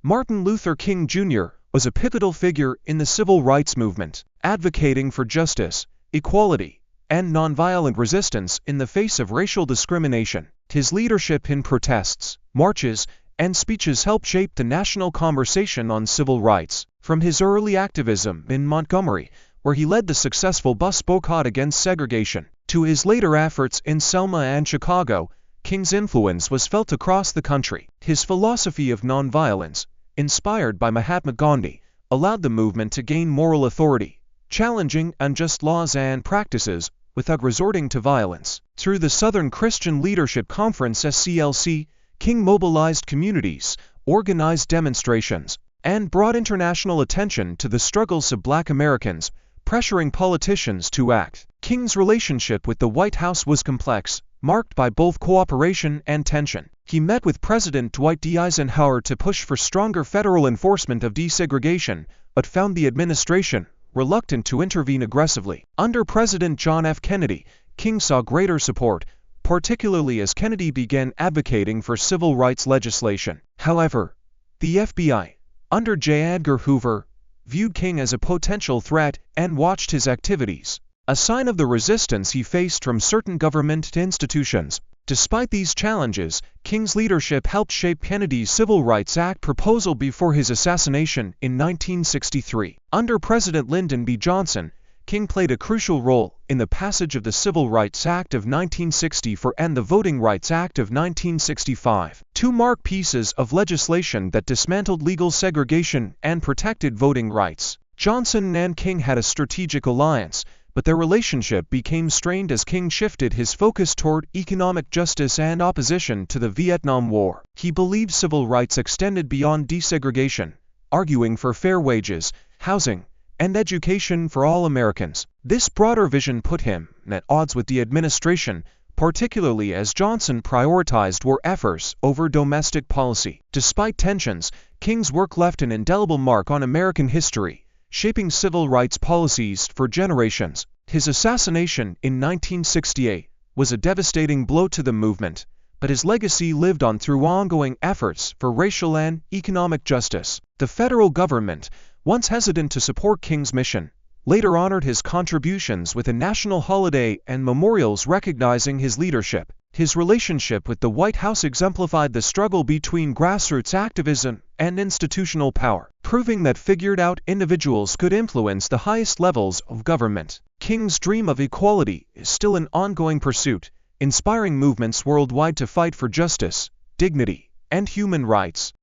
Martin Luther King Jr. was a pivotal figure in the civil rights movement, advocating for justice, equality, and nonviolent resistance in the face of racial discrimination. His leadership in protests, marches, and speeches helped shape the national conversation on civil rights. From his early activism in Montgomery, where he led the successful bus boycott against segregation, to his later efforts in Selma and Chicago, King's influence was felt across the country. His philosophy of nonviolence, inspired by Mahatma Gandhi, allowed the movement to gain moral authority, challenging unjust laws and practices without resorting to violence. Through the Southern Christian Leadership Conference (SCLC), King mobilized communities, organized demonstrations, and brought international attention to the struggles of Black Americans, pressuring politicians to act. King's relationship with the White House was complex, marked by both cooperation and tension. He met with President Dwight D. Eisenhower to push for stronger federal enforcement of desegregation, but found the administration reluctant to intervene aggressively. Under President John F. Kennedy, King saw greater support, particularly as Kennedy began advocating for civil rights legislation. However, the FBI, under J. Edgar Hoover, viewed King as a potential threat and watched his activities, a sign of the resistance he faced from certain government institutions. Despite these challenges, King's leadership helped shape Kennedy's Civil Rights Act proposal before his assassination in 1963. Under President Lyndon B. Johnson, King played a crucial role in the passage of the Civil Rights Act of 1964 and the Voting Rights Act of 1965, two marked pieces of legislation that dismantled legal segregation and protected voting rights. Johnson and King had a strategic alliance, but their relationship became strained as King shifted his focus toward economic justice and opposition to the Vietnam War. He believed civil rights extended beyond desegregation, arguing for fair wages, housing, and education for all Americans. This broader vision put him at odds with the administration, particularly as Johnson prioritized war efforts over domestic policy. Despite tensions, King's work left an indelible mark on American history, shaping civil rights policies for generations. His assassination in 1968 was a devastating blow to the movement, but his legacy lived on through ongoing efforts for racial and economic justice. The federal government, once hesitant to support King's mission, later honored his contributions with a national holiday and memorials recognizing his leadership. His relationship with the White House exemplified the struggle between grassroots activism and institutional power, proving that figured-out individuals could influence the highest levels of government. King's dream of equality is still an ongoing pursuit, inspiring movements worldwide to fight for justice, dignity, and human rights.